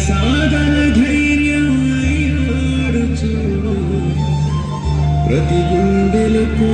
సాగర ధైర్యం అయ్యాడు చూడు ప్రతి గుండెలకు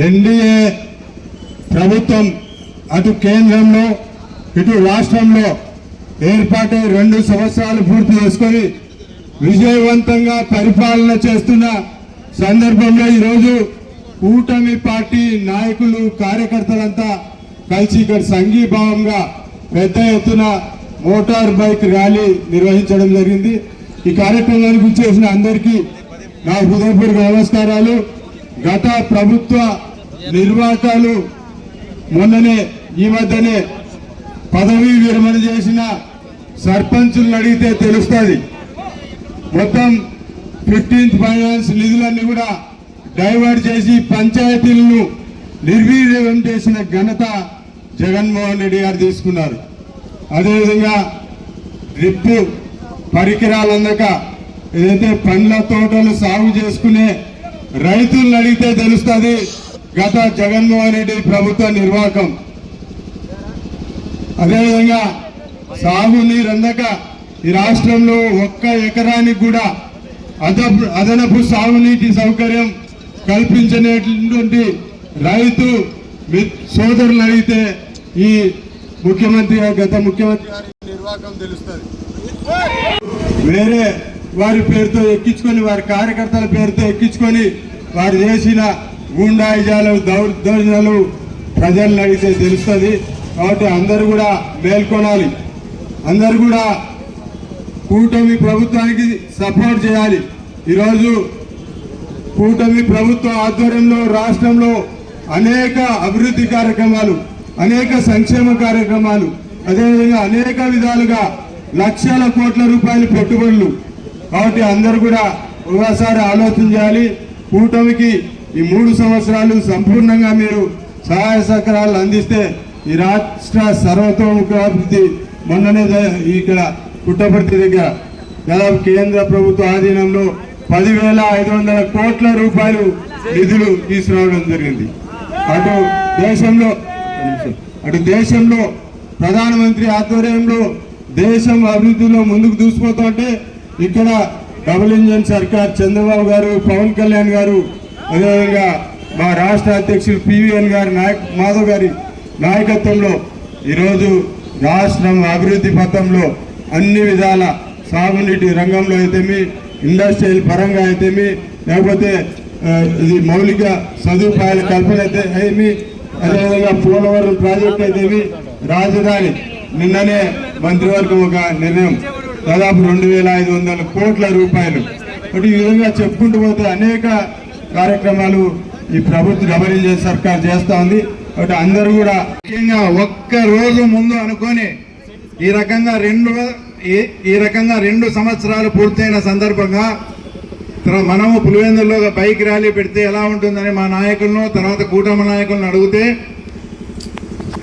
ఎన్డీఏ ప్రభుత్వం అటు కేంద్రంలో ఇటు రాష్ట్రంలో ఏర్పాటై 2 సంవత్సరాలు పూర్తి చేసుకొని విజయవంతంగా పరిపాలన చేస్తున్న సందర్భంలో ఈరోజు కూటమి పార్టీ నాయకులు కార్యకర్తలంతా కలిసి ఇక్కడ సంఘీభావంగా పెద్ద ఎత్తున మోటార్ బైక్ ర్యాలీ నిర్వహించడం జరిగింది. ఈ కార్యక్రమానికి చేసిన అందరికీ నా హృదయపూర్వక నమస్కారాలు. గత ప్రభుత్వ నిర్వాహకాలు మొన్ననే ఈ మధ్యనే పదవీ విరమణ చేసిన సర్పంచులను అడిగితే తెలుస్తుంది. మొత్తం 15th ఫైనాన్స్ నిధులన్నీ కూడా డైవర్ట్ చేసి పంచాయతీలను నిర్వీర్యం చేసిన ఘనత జగన్మోహన్ రెడ్డి గారు తీసుకున్నారు. అదేవిధంగా డ్రిప్ పరికరాలు అందక ఏదైతే పండ్ల తోటలు సాగు చేసుకునే రైతులను అడిగితే తెలుస్తుంది గత జగన్మోహన్ రెడ్డి ప్రభుత్వ నిర్వాహకం. అదేవిధంగా సాగునీరు అందక ఈ రాష్ట్రంలో 1 ఎకరానికి కూడా అదనపు సాగునీటి సౌకర్యం కల్పించినటువంటి రైతు సోదరులు అడిగితే ఈ గత ముఖ్యమంత్రి గారి నిర్వాహకం తెలుస్తుంది. వేరే వారి పేరుతో ఎక్కించుకొని వారి కార్యకర్తల పేరుతో ఎక్కించుకొని వారు చేసిన గూండాయిజాలు దౌర్జన్యాలు ప్రజలను అడిగితే తెలుస్తుంది. కాబట్టి అందరూ కూడా మేల్కొనాలి. అందరూ కూడా కూటమి ప్రభుత్వానికి సపోర్ట్ చేయాలి. ఈరోజు కూటమి ప్రభుత్వ ఆధ్వర్యంలో రాష్ట్రంలో అనేక అభివృద్ధి కార్యక్రమాలు, అనేక సంక్షేమ కార్యక్రమాలు, అదేవిధంగా అనేక విధాలుగా లక్షల కోట్ల రూపాయల పెట్టుబడులు. కాబట్టి అందరూ కూడా ఒకసారి ఆలోచన చేయాలి. కూటమికి ఈ 3 సంవత్సరాలు సంపూర్ణంగా మీరు సహాయ సహకారాలు అందిస్తే ఈ రాష్ట్ర సర్వతోముఖాభివృద్ధి మొన్ననే ఇక్కడ పుట్టపర్తి దగ్గర దాదాపు కేంద్ర ప్రభుత్వ ఆధీనంలో 10,500 కోట్ల రూపాయలు నిధులు తీసుకురావడం జరిగింది. అటు దేశంలో ప్రధానమంత్రి ఆధ్వర్యంలో దేశం అభివృద్ధిలో ముందుకు దూసుకుపోతుంటే ఇక్కడ డబుల్ ఇంజన్ సర్కార్ చంద్రబాబు గారు, పవన్ కళ్యాణ్ గారు, అదేవిధంగా మా రాష్ట్ర అధ్యక్షులు పివిఎన్ గారి మాధవ్ గారి నాయకత్వంలో ఈరోజు రాష్ట్రం అభివృద్ధి పథంలో అన్ని విధాల సాగునీటి రంగంలో అయితేమి, ఇండస్ట్రియల్ పరంగా అయితేమి, లేకపోతే ఇది మౌలిక సదుపాయాల కల్పన అయితే ఏమి, అదేవిధంగా పోలవరం ప్రాజెక్ట్ అయితేమి, రాజధాని నిన్ననే మంత్రివర్గం ఒక నిర్ణయం దాదాపు 2,500 కోట్ల రూపాయలు. ఈ విధంగా చెప్పుకుంటూ పోతే అనేక కార్యక్రమాలు ఈ ప్రభుత్వ డబుల్ ఇంజన్ సర్కార్ చేస్తా ఉంది. కాబట్టి అందరూ కూడా ముఖ్యంగా ఒక్క రోజు ముందు అనుకొని ఈ రకంగా 2 సంవత్సరాలు పూర్తయిన సందర్భంగా మనము పులివెందుల్లో బైక్ ర్యాలీ పెడితే ఎలా ఉంటుందని మా నాయకులను, తర్వాత కూటమి నాయకులను అడిగితే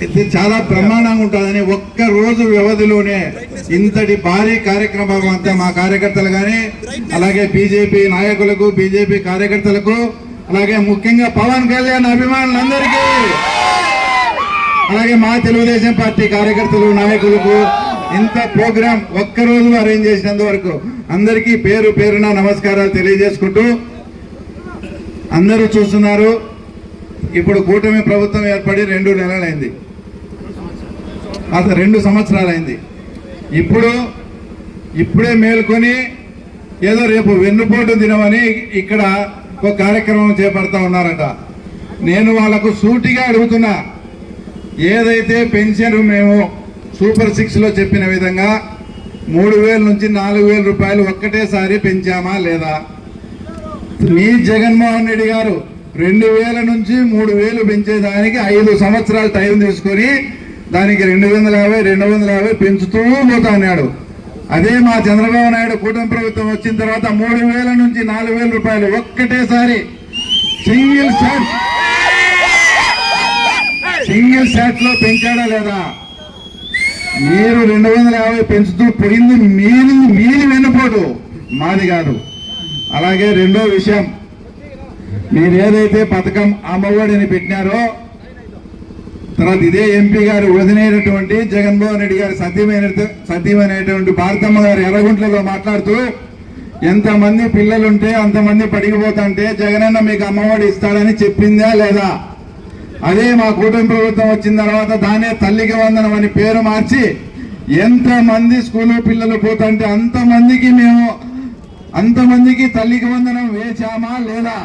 ఇది చాలా బ్రహ్మాండంగా ఉంటుందని ఒక్క రోజు వ్యవధిలోనే ఇంతటి భారీ కార్యక్రమం అంతా మా కార్యకర్తలు కానీ, అలాగే బీజేపీ నాయకులకు, బీజేపీ కార్యకర్తలకు, అలాగే ముఖ్యంగా పవన్ కళ్యాణ్ అభిమానులందరికీ, అలాగే మా తెలుగుదేశం పార్టీ కార్యకర్తలు, నాయకులకు ఇంత ప్రోగ్రాం ఒక్క రోజులో అరేంజ్ చేసినందువరకు అందరికీ పేరు పేరున నమస్కారాలు తెలియజేసుకుంటూ, అందరూ చూస్తున్నారు ఇప్పుడు కూటమి ప్రభుత్వం ఏర్పడి 2 నెలలైంది, అసలు 2 సంవత్సరాలైంది. ఇప్పుడే మేల్కొని ఏదో రేపు వెన్నుపోటు దినమని ఇక్కడ ఒక కార్యక్రమం చేపడతా ఉన్నారట. నేను వాళ్ళకు సూటిగా అడుగుతున్నా, ఏదైతే పెన్షన్ మేము సూపర్ 6లో చెప్పిన విధంగా 3,000 నుంచి 4,000 రూపాయలు ఒక్కటేసారి పెంచామా లేదా? మీ జగన్మోహన్ రెడ్డి గారు 2,000 నుంచి 3,000 పెంచేదానికి 5 సంవత్సరాలు టైం తీసుకొని దానికి 250 పెంచుతూ పోతా అన్నాడు. అదే మా చంద్రబాబు నాయుడు కూటమి ప్రభుత్వం వచ్చిన తర్వాత 3,000 నుంచి 4,000 రూపాయలు ఒక్కటేసారి సింగిల్ షాట్ లో పెంచాడా లేదా? మీరు 250 పెంచుతూ పోయింది మీది వెన్నుపోటు, మాది కాదు. అలాగే రెండో విషయం, మీరు ఏదైతే పథకం అమ్మఒడిని పెట్టినారో, తర్వాత ఇదే ఎంపీ గారు వదిలేనటువంటి జగన్మోహన్ రెడ్డి గారి సతీమైనటువంటి భారతమ్మ గారు ఎర్రగుంట్లలో మాట్లాడుతూ, ఎంతమంది పిల్లలుంటే అంతమంది పడిగిపోతుంటే జగనన్న మీకు అమ్మఒడి ఇస్తాడని చెప్పిందా లేదా? అదే మా కూటమి ప్రభుత్వం వచ్చిన తర్వాత దానే తల్లికి వందనం అని పేరు మార్చి ఎంతమంది స్కూలు పిల్లలు పోతుంటే అంతమందికి తల్లికి వందనం వేచామా లేదా?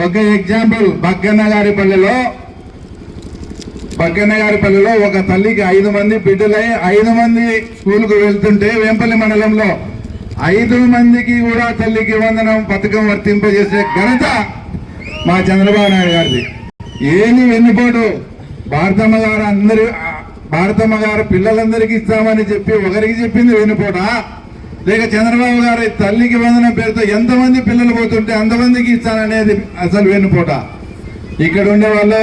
ఒక ఎగ్జాంపుల్, బగ్గన్నగారిపల్లిలో ఒక తల్లికి 5 మంది బిడ్డలై 5 మంది స్కూల్కు వెళ్తుంటే వేంపల్లి మండలంలో 5 మందికి కూడా తల్లికి వందనం పథకం వర్తింపజేసే ఘనత మా చంద్రబాబు నాయుడు గారిది. ఏమి వెన్నుపోటు? భారతమ్మ గారు పిల్లలందరికీ ఇస్తామని చెప్పి ఒకరికి చెప్పింది వెన్నుపోటా, లేక చంద్రబాబు గారు తల్లికి వందనం పేరుతో ఎంతమంది పిల్లలు పోతుంటే అంతమందికి ఇస్తాననేది అసలు వెన్నుపోటా? ఇక్కడ ఉండే వాళ్ళు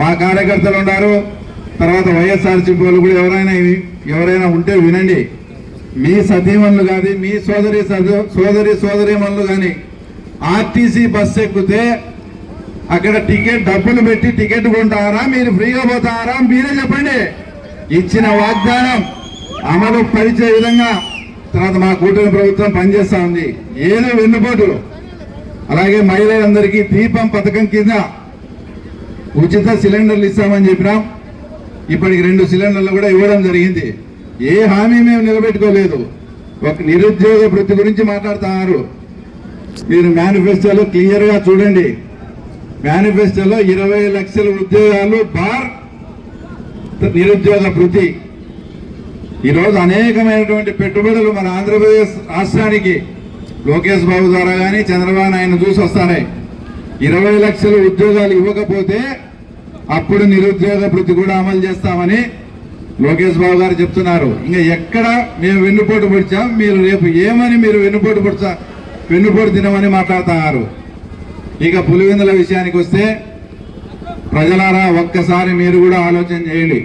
మా కార్యకర్తలు ఉన్నారు, తర్వాత వైఎస్ఆర్సీపీ వాళ్ళు కూడా ఎవరైనా ఉంటే వినండి. మీ సతీమణులు కాదు, మీ సోదరీమణులు కానీ ఆర్టీసీ బస్సు ఎక్కితే అక్కడ డబ్బులు పెట్టి టికెట్ కొంటారా, మీరు ఫ్రీగా పోతారా? మీరే చెప్పండి. ఇచ్చిన వాగ్దానం అమలు పరిచే విధంగా తర్వాత మా కూటమి ప్రభుత్వం పనిచేస్తా ఉంది. ఏదో వెన్నుపోటులు. అలాగే మహిళలందరికీ దీపం పథకం కింద ఉచిత సిలిండర్లు ఇస్తామని చెప్పినాం. ఇప్పటికి 2 సిలిండర్లు కూడా ఇవ్వడం జరిగింది. ఏ హామీ మేము నిలబెట్టుకోలేదు. ఒక నిరుద్యోగ వృత్తి గురించి మాట్లాడుతున్నారు. మీరు మేనిఫెస్టోలో క్లియర్ గా చూడండి. మేనిఫెస్టోలో 20 లక్షల ఉద్యోగాలు బార్ నిరుద్యోగ వృత్తి. ఈరోజు అనేకమైనటువంటి పెట్టుబడులు మన ఆంధ్రప్రదేశ్ రాష్ట్రానికి లోకేష్ బాబు ద్వారా కానీ చంద్రబాబు నాయుడు చూసి వస్తున్నాయి. 20 లక్షల ఉద్యోగాలు ఇవ్వకపోతే అప్పుడు నిరుద్యోగ వృత్తి కూడా అమలు చేస్తామని లోకేష్ బాబు గారు చెప్తున్నారు. ఇంకా ఎక్కడ మేము వెన్నుపోటు పొడిచాం, మీరు రేపు ఏమని మీరు వెన్నుపోటు తినమని మాట్లాడుతున్నారు. ఇక పులివెందుల విషయానికి వస్తే, ప్రజలారా ఒక్కసారి మీరు కూడా ఆలోచన చేయండి.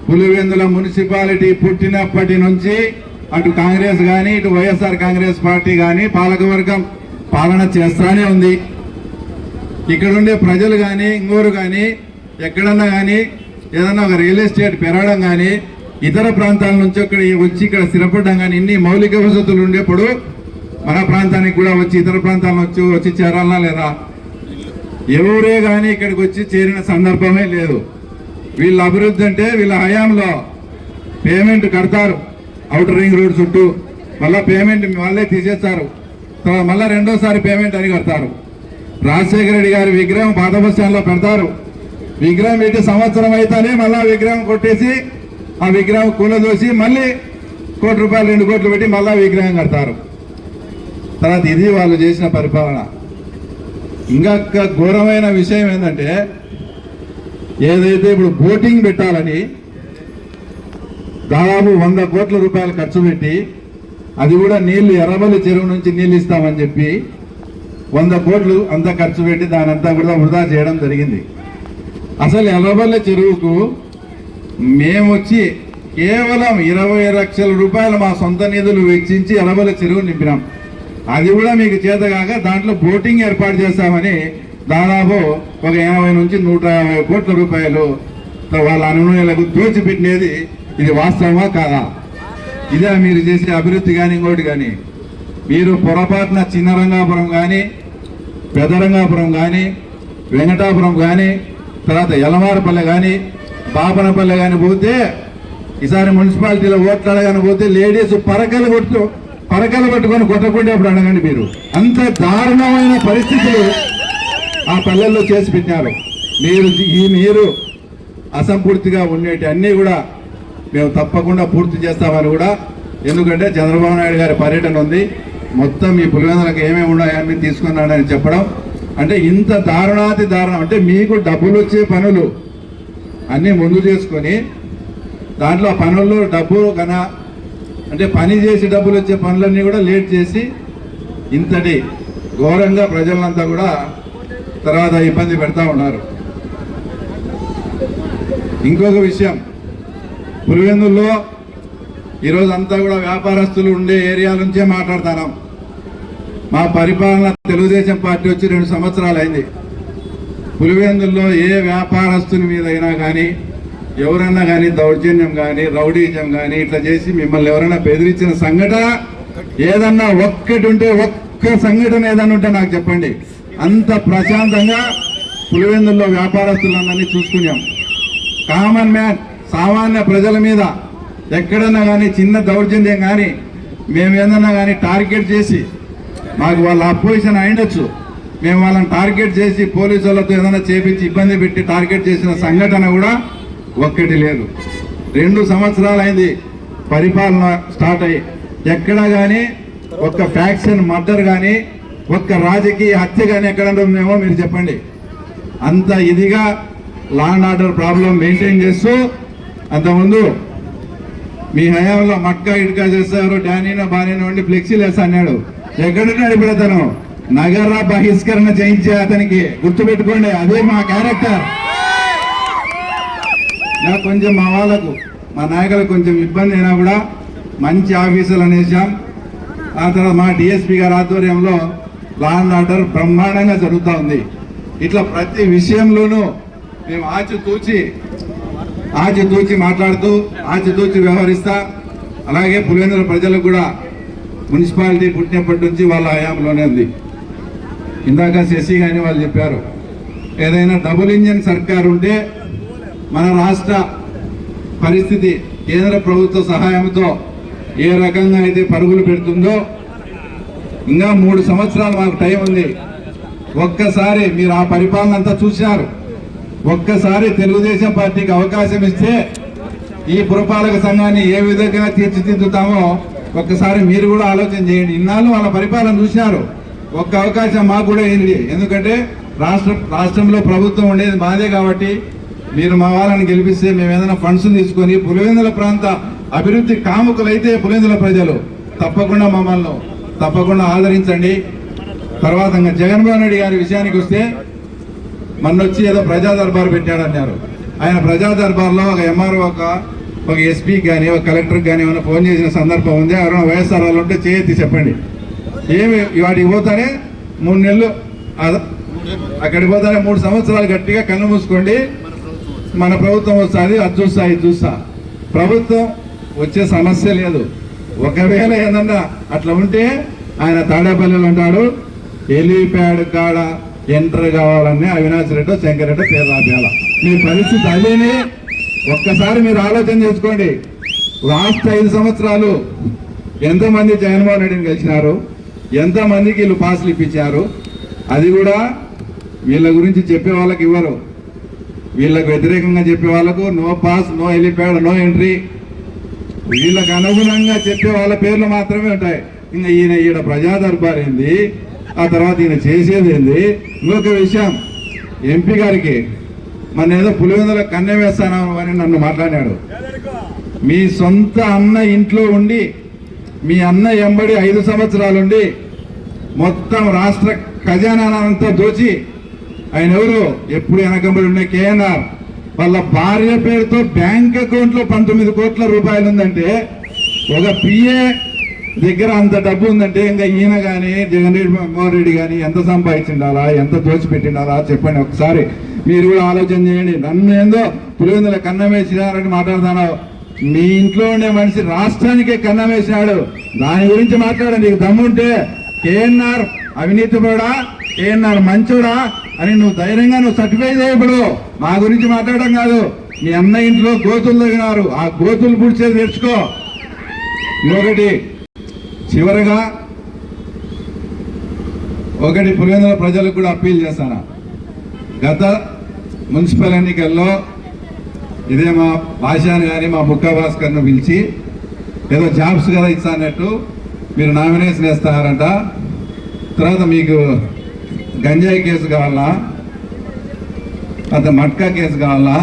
పులివెందుల మున్సిపాలిటీ పుట్టినప్పటి నుంచి అటు కాంగ్రెస్ కానీ ఇటు వైఎస్ఆర్ కాంగ్రెస్ పార్టీ కానీ పాలకవర్గం పాలన చేస్తానే ఉంది. ఇక్కడ ఉండే ప్రజలు కానీ ఇంకోరు కానీ ఎక్కడన్నా కానీ ఏదన్నా ఒక రియల్ ఎస్టేట్ పెరగడం కానీ ఇతర ప్రాంతాల నుంచి వచ్చి ఇక్కడ స్థిరపడడం కానీ ఇన్ని మౌలిక వసతులు ఉండేప్పుడు మన ప్రాంతానికి కూడా వచ్చి ఇతర ప్రాంతాల నుంచి వచ్చి చేరాలనా లేదా? ఎవరే కానీ ఇక్కడికి వచ్చి చేరిన సందర్భమే లేదు. వీళ్ళ అభివృద్ధి అంటే వీళ్ళ హయాంలో పేమెంట్ కడతారు అవుటర్ రింగ్ రోడ్ చుట్టూ, మళ్ళీ పేమెంట్ వాళ్ళే తీసేస్తారు, తర్వాత మళ్ళీ రెండోసారి పేమెంట్ అని కడతారు. రాజశేఖర రెడ్డి గారి విగ్రహం పాత బస్ స్టాండ్లో పెడతారు, విగ్రహం పెట్టి సంవత్సరం అయితేనే మళ్ళీ విగ్రహం కొట్టేసి ఆ విగ్రహం కూలదోసి మళ్ళీ ₹1 కోటి 2 కోట్లు పెట్టి మళ్ళీ విగ్రహం కడతారు. తర్వాత ఇది వాళ్ళు చేసిన పరిపాలన. ఇంకా ఘోరమైన విషయం ఏంటంటే ఏదైతే ఇప్పుడు బోటింగ్ పెట్టాలని దాదాపు ₹100 కోట్ల ఖర్చు పెట్టి అది కూడా నీళ్లు ఎర్రబల్లి చెరువు నుంచి నీళ్ళు ఇస్తామని చెప్పి 100 కోట్లు అంతా ఖర్చు పెట్టి దానంతా కూడా వృధా చేయడం జరిగింది. అసలు ఎర్రబల్లి చెరువుకు మేము వచ్చి కేవలం ₹20 లక్షల మా సొంత నిధులు వెచ్చించి ఎర్రబల్లి చెరువు నింపినాం. అది కూడా మీకు చేతగాక దాంట్లో బోటింగ్ ఏర్పాటు చేస్తామని దాదాపు ఒక 80 నుంచి 150 కోట్ల రూపాయలు వాళ్ళ అనుమతులకు దోచిపెట్టినది ఇది వాస్తవమా కాదా? ఇదే మీరు చేసే అభివృద్ధి కానీ ఇంకోటి కానీ? మీరు పొరపాటున చిన్న రంగాపురం కానీ పెదరంగాపురం కానీ వెంకటాపురం కానీ తర్వాత యలమారపల్లె కానీ బాపనపల్లె కానీ పోతే ఈసారి మున్సిపాలిటీలో ఓట్లాడగానే పోతే లేడీస్ పరకలు పట్టుకొని కొట్టకుండా అప్పుడు అడగండి. మీరు అంత దారుణమైన పరిస్థితులు ఆ పల్లెల్లో చేసి పెట్టారు. మీరు అసంపూర్తిగా ఉండేటి అన్నీ కూడా మేము తప్పకుండా పూర్తి చేస్తామని కూడా, ఎందుకంటే చంద్రబాబు నాయుడు గారి పర్యటన ఉంది, మొత్తం ఈ పులివెందులకు ఏమేమి ఉన్నాయని తీసుకున్నాడని చెప్పడం అంటే ఇంత దారుణాతి దారుణం. అంటే మీకు డబ్బులు వచ్చే పనులు అన్నీ ముందు చేసుకొని దాంట్లో పనుల్లో డబ్బు అంటే పని చేసి డబ్బులు వచ్చే పనులన్నీ కూడా లేట్ చేసి ఇంతటి ఘోరంగా ప్రజలంతా కూడా తర్వాత ఇబ్బంది పెడతా ఉన్నారు. ఇంకొక విషయం, పులివెందుల్లో ఈరోజు అంతా కూడా వ్యాపారస్తులు ఉండే ఏరియా నుంచే మాట్లాడతాం. మా పరిపాలన తెలుగుదేశం పార్టీ వచ్చి 2 సంవత్సరాలు అయింది. పులివెందుల్లో ఏ వ్యాపారస్తుని మీద అయినా కానీ ఎవరన్నా కానీ దౌర్జన్యం కానీ రౌడీజం కానీ ఇట్లా చేసి మిమ్మల్ని ఎవరైనా బెదిరించిన సంఘటన ఏదన్నా ఒక్కటి ఉంటే, ఒక్క సంఘటన ఏదన్నా ఉంటే నాకు చెప్పండి. అంత ప్రశాంతంగా పులివెందుల్లో వ్యాపారస్తులందరినీ చూసుకున్నాం. కామన్ మ్యాన్ సామాన్య ప్రజల మీద ఎక్కడన్నా కానీ చిన్న దౌర్జన్యం కానీ మేము ఏదన్నా కానీ టార్గెట్ చేసి, మాకు వాళ్ళ అపోజిషన్ అయిండొచ్చు, మేము వాళ్ళని టార్గెట్ చేసి పోలీసు వాళ్ళతో ఏదైనా చేపించి ఇబ్బంది పెట్టి టార్గెట్ చేసిన సంఘటన కూడా ఒక్కటి లేదు. 2 సంవత్సరాలు అయింది పరిపాలన స్టార్ట్ అయ్యి, ఎక్కడా కానీ ఒక్క ఫ్యాక్షన్ మర్డర్ కానీ ఒక్క రాజకీయ హత్య కానీ ఎక్కడ ఉందేమో మీరు చెప్పండి. అంత ఇదిగా law and order problem maintain చేస్తూ, అంతకుముందు మీ హయాంలో మట్కా ఇటుకా చేస్తారు, డానీనా బానీనా ఉండి ఫ్లెక్సీలు వేస్తా అన్నాడు. ఎక్కడున్నాడు ఇప్పుడు అతను? నగర బహిష్కరణ చేయించే అతనికి గుర్తుపెట్టుకోండి, అదే మా క్యారెక్టర్. నాకు కొంచెం మా వాళ్ళకు మా నాయకులకు కొంచెం ఇబ్బంది అయినా కూడా మంచి ఆఫీసులు అనేసాం. ఆ తర్వాత మా డిఎస్పీ గారి ఆధ్వర్యంలో లా అండ్ ఆర్డర్ బ్రహ్మాండంగా జరుగుతూ ఉంది. ఇట్లా ప్రతి విషయంలోనూ మేము ఆచితూచి మాట్లాడుతూ ఆచితూచి వ్యవహరిస్తా. అలాగే పులివెందుల ప్రజలకు కూడా మున్సిపాలిటీ పుట్టినప్పటి నుంచి వాళ్ళ హయాంలోనే ఉంది. ఇందాక శశి కానీ వాళ్ళు చెప్పారు, ఏదైనా డబుల్ ఇంజన్ సర్కార్ ఉంటే మన రాష్ట్ర పరిస్థితి కేంద్ర ప్రభుత్వ సహాయంతో ఏ రకంగా అయితే పరుగులు పెడుతుందో, ఇంకా 3 సంవత్సరాలు మాకు టైం ఉంది. ఒక్కసారి మీరు ఆ పరిపాలన అంతా చూశారు, ఒక్కసారి తెలుగుదేశం పార్టీకి అవకాశం ఇస్తే ఈ పురపాలక సంఘాన్ని ఏ విధంగా తీర్చిదిద్దుతామో ఒక్కసారి మీరు కూడా ఆలోచన చేయండి. ఇన్నాళ్ళు వాళ్ళ పరిపాలన చూసినారు, ఒక్క అవకాశం మాకు కూడా ఏంటి? ఎందుకంటే రాష్ట్రంలో ప్రభుత్వం ఉండేది మాదే కాబట్టి మీరు మా వాళ్ళని గెలిపిస్తే మేము ఏదైనా ఫండ్స్ తీసుకొని పులివెందుల ప్రాంత అభివృద్ధి కాముకులైతే పులివెందుల ప్రజలు తప్పకుండా ఆదరించండి. తర్వాత ఇంకా జగన్మోహన్ రెడ్డి గారి విషయానికి వస్తే, మొన్నొచ్చి ఏదో ప్రజా దర్బార్ పెట్టాడన్నారు. ఆయన ప్రజా దర్బార్లో ఒక ఎంఆర్ఓ ఒక ఎస్పీకి కానీ ఒక కలెక్టర్కి కానీ ఏమైనా ఫోన్ చేసిన సందర్భం ఉంది? ఎవరైనా వైఎస్ఆర్ వాళ్ళు ఉంటే చేయెత్తి చెప్పండి. ఏమి వాటికి పోతానే 3 నెలలు అక్కడికి పోతానే 3 సంవత్సరాలు గట్టిగా కళ్ళు మూసుకోండి, మన ప్రభుత్వం వస్తుంది, అది చూస్తా ఇది చూస్తా. ప్రభుత్వం వచ్చే సమస్య లేదు. ఒకవేళ ఏదన్నా అట్లా ఉంటే ఆయన తాడేపల్లిలో ఉంటాడు, హెలీప్యాడ్ కాడ ఎంటర్ కావాలని అవినాష్ రెడ్డి శంకర్ రెడ్డి పేరు రాపేయాల. మీ పరిస్థితి అదేనే. ఒక్కసారి మీరు ఆలోచన చేసుకోండి. లాస్ట్ 5 సంవత్సరాలు ఎంతమంది జగన్మోహన్ రెడ్డిని గెలిచినారు, ఎంతమందికి వీళ్ళు పాసులు ఇప్పించారు. అది కూడా వీళ్ళ గురించి చెప్పే వాళ్ళకి ఇవ్వరు. వీళ్ళకు వ్యతిరేకంగా చెప్పే వాళ్ళకు no pass, no helipad, no entry. వీళ్ళకు అనుగుణంగా చెప్పే వాళ్ళ పేర్లు మాత్రమే ఉంటాయి. ఇంకా ఈయన ప్రజా దర్బార్ ఏంది, ఆ తర్వాత ఈయన చేసేది ఏంది. ఇంకొక విషయం, ఎంపీ గారికి మన ఏదో పులివెందుల కన్నె వేస్తాను అని నన్ను మాట్లాడాడు. మీ సొంత అన్న ఇంట్లో ఉండి, మీ అన్న ఎంబడి 5 సంవత్సరాలుండి మొత్తం రాష్ట్ర ఖజానానంతా దోచి, ఆయన ఎవరు ఎప్పుడు వెనకంబడి ఉండే కేఎన్ఆర్ వాళ్ళ భార్య పేరుతో బ్యాంక్ అకౌంట్ లో 19 కోట్ల రూపాయలు ఉందంటే, ఒక పిఏ దగ్గర అంత డబ్బు ఉందంటే ఇంకా ఈయన కానీ జగన్మోహన్ రెడ్డి కానీ ఎంత సంపాదించిండాలా, ఎంత దోచిపెట్టిండాలా చెప్పండి ఒకసారి. మీరు కూడా ఆలోచన చేయండి. నన్ను ఏందో పులివెందుల కన్నం వేసినారని మాట్లాడుతున్నావు. మీ ఇంట్లో ఉండే మనిషి రాష్ట్రానికే కన్నం వేసినాడు, దాని గురించి మాట్లాడండి. నీకు దమ్ముంటే కేఎన్ఆర్ అవినీతి పడా, కేఎన్ఆర్ మంచోడా అని నువ్వు ధైర్యంగా సర్టిఫై చేయబడు. మా గురించి మాట్లాడడం కాదు. మీ అన్న ఇంట్లో గోతులు తగినారు, ఆ గోతులు పుడిచేది తెచ్చుకో. ఇంకొకటి చివరగా పులివెందుల ప్రజలకు కూడా అప్పీల్ చేస్తాను. గత మున్సిపల్ ఎన్నికల్లో ఇదే మా భాషాను కానీ మా బుక్క భాస్కర్ను పిలిచి ఏదో జాబ్స్ కదా ఇస్తానట్టు మీరు నామినేషన్ వేస్తారంట. తర్వాత మీకు గంజాయి కేసు కావాలా, తర్వాత మట్కా కేసు కావాలా,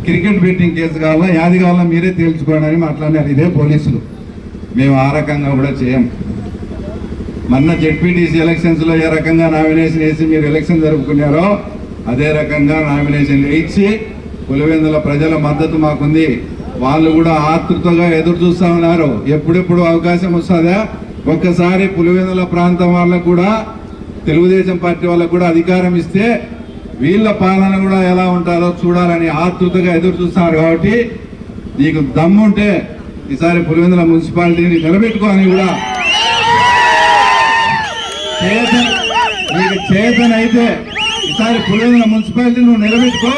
క్రికెట్ బెట్టింగ్ కేసు కావాలా, యాది కావాలా మీరే తేల్చుకోండి అని మాట్లాడినారు ఇదే పోలీసులు. మేము ఆ రకంగా కూడా చేయం. మొన్న జెడ్పీటీసీ ఎలక్షన్స్లో ఏ రకంగా నామినేషన్ వేసి మీరు ఎలక్షన్ జరుపుకున్నారో అదే రకంగా నామినేషన్ ఇచ్చి పులివెందుల ప్రజల మద్దతు మాకుంది. వాళ్ళు కూడా ఆతృతగా ఎదురు చూస్తా ఉన్నారు, ఎప్పుడెప్పుడు అవకాశం వస్తుందా. ఒక్కసారి పులివెందుల ప్రాంతం వాళ్ళకు కూడా, తెలుగుదేశం పార్టీ వాళ్ళకు కూడా అధికారం ఇస్తే వీళ్ళ పాలన కూడా ఎలా ఉంటారో చూడాలని ఆతృతగా ఎదురు చూస్తున్నారు. కాబట్టి నీకు దమ్ముంటే ఈసారి పులివెందుల మున్సిపాలిటీని నిలబెట్టుకోని కూడా నీకు చేతనైతే ఈసారి పులివెందుల మున్సిపాలిటీ నువ్వు నిలబెట్టుకో.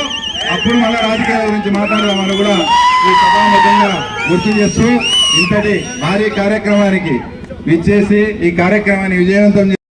అప్పుడు మళ్ళీ రాజకీయాల గురించి మాట్లాడదామని కూడా ఈ సభాముఖంగా గుర్తు చేస్తూ ఇంతటి భారీ కార్యక్రమానికి విచ్చేసి ఈ కార్యక్రమాన్ని విజయవంతం